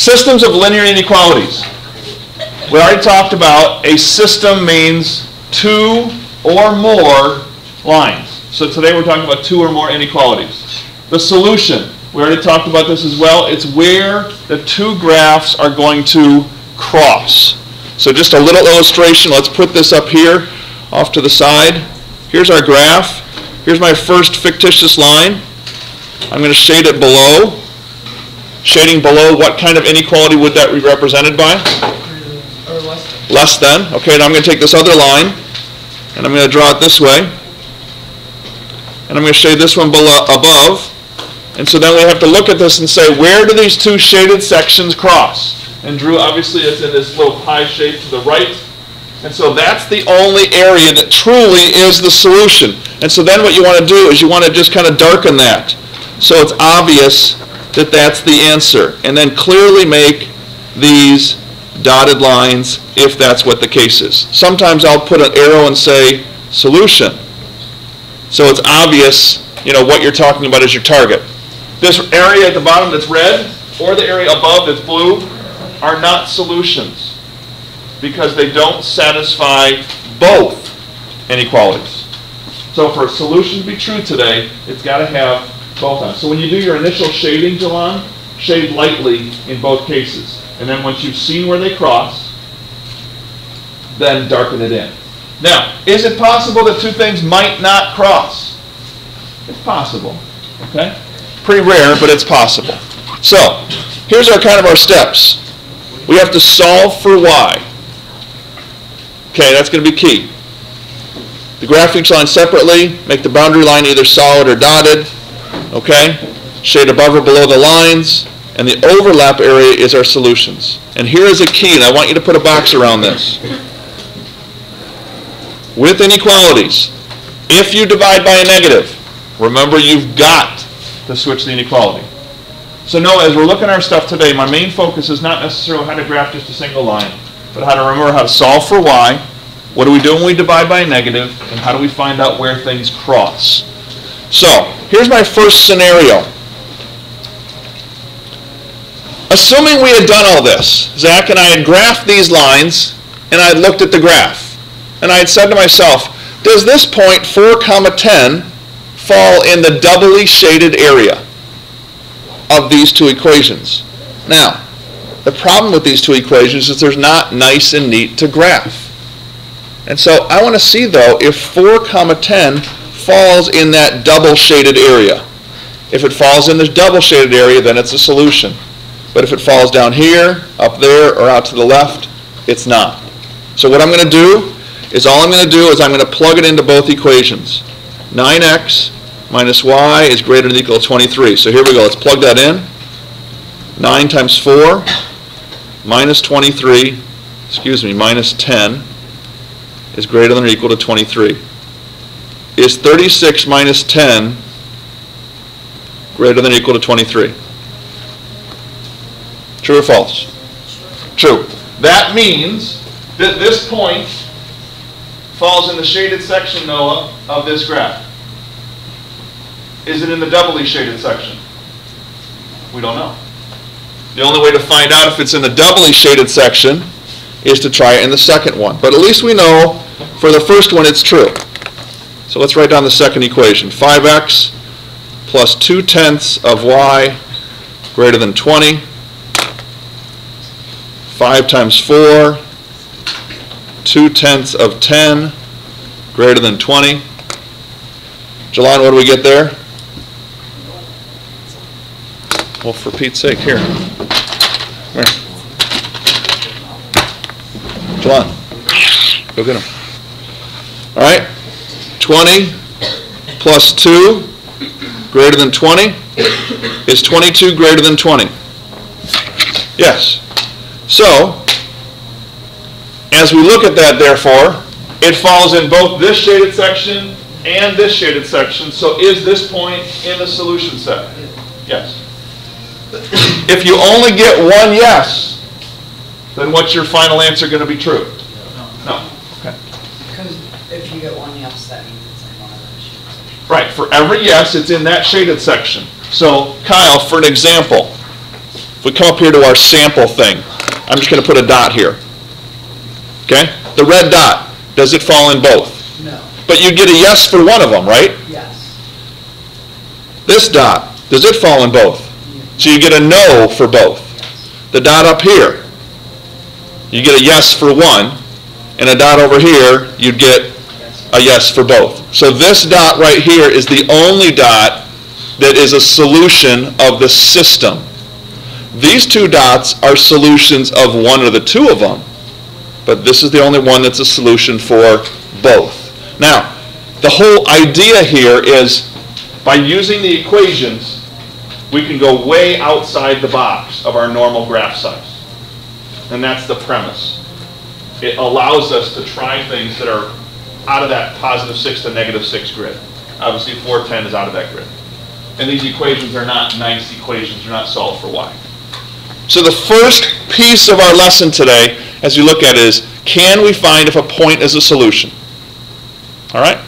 Systems of linear inequalities. We already talked about a system means two or more lines. So today we're talking about two or more inequalities. The solution, we already talked about this as well. It's where the two graphs are going to cross. So just a little illustration. Let's put this up here off to the side. Here's our graph. Here's my first fictitious line. I'm going to shade it below. Shading below, what kind of inequality would that be represented by? Or less than. Less than. Okay, now I'm going to take this other line, and I'm going to draw it this way. And I'm going to shade this one below, above. And so then we have to look at this and say, where do these two shaded sections cross? And Drew, obviously, it's in this little pie shape to the right. And so that's the only area that truly is the solution. And so then what you want to do is you want to just kind of darken that, so it's obvious that that's the answer. And then clearly make these dotted lines if that's what the case is. Sometimes I'll put an arrow and say solution. So it's obvious, what you're talking about is your target. This area at the bottom that's red or the area above that's blue are not solutions because they don't satisfy both inequalities. So for a solution to be true today, it's got to have both on. So when you do your initial shading, Jalan, shade lightly in both cases. And then once you've seen where they cross, then darken it in. Now, is it possible that two things might not cross? It's possible. Okay? Pretty rare, but it's possible. So, here's our steps. We have to solve for y. Okay, that's going to be key. The graph each line separately, make the boundary line either solid or dotted. Okay? Shade above or below the lines, and the overlap area is our solutions. And here is a key, and I want you to put a box around this. With inequalities, if you divide by a negative, remember you've got to switch the inequality. So no, as we're looking at our stuff today, my main focus is not necessarily how to graph just a single line, but how to remember how to solve for y, what do we do when we divide by a negative, and how do we find out where things cross. So, here's my first scenario. Assuming we had done all this, Zach and I had graphed these lines, and I had looked at the graph, and I had said to myself, does this point 4, 10 fall in the doubly shaded area of these two equations? Now, the problem with these two equations is they're not nice and neat to graph. And so I want to see, though, if 4, 10 falls in that double shaded area. If it falls in this double shaded area, then it's a solution. But if it falls down here, up there, or out to the left, it's not. So what I'm going to do is I'm going to plug it into both equations. 9x minus y is greater than or equal to 23. So here we go. Let's plug that in. 9 times 4 minus 10 is greater than or equal to 23. Is 36 minus 10 greater than or equal to 23? True or false? True. That means that this point falls in the shaded section, Noah, of this graph. Is it in the doubly shaded section? We don't know. The only way to find out if it's in the doubly shaded section is to try it in the second one. But at least we know for the first one it's true. So let's write down the second equation. 5x plus 2/10 of y greater than 20. 5 times 4, 2/10 of 10 greater than 20. Jalan, what do we get there? Well, for Pete's sake, here. Come here. Jalan, go get him. All right. 20 plus 2 greater than 20 is 22 greater than 20. Yes. So, as we look at that, therefore, it falls in both this shaded section and this shaded section. So is this point in the solution set? Yes. If you only get one yes, then what's your final answer going to be true? No. Okay. Because if you get one yes, that means it's in one of those shaded sections. Right. For every yes, it's in that shaded section. So, Kyle, for an example, If we come up here to our sample thing, I'm just going to put a dot here. Okay? The red dot, does it fall in both? No. But you get a yes for one of them, right? Yes. This dot, does it fall in both? So you get a no for both. Yes. The dot up here, you get a yes for one, and a dot over here, you'd get a yes for both. So this dot right here is the only dot that is a solution of the system. These two dots are solutions of one or the two of them, but this is the only one that's a solution for both. Now, the whole idea here is by using the equations, we can go way outside the box of our normal graph size. And that's the premise. It allows us to try things that are out of that +6 to -6 grid. Obviously 410 is out of that grid. And these equations are not nice equations, they're not solved for y. So the first piece of our lesson today, as you look at it, is can we find if a point is a solution? All right?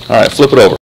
All right, flip it over.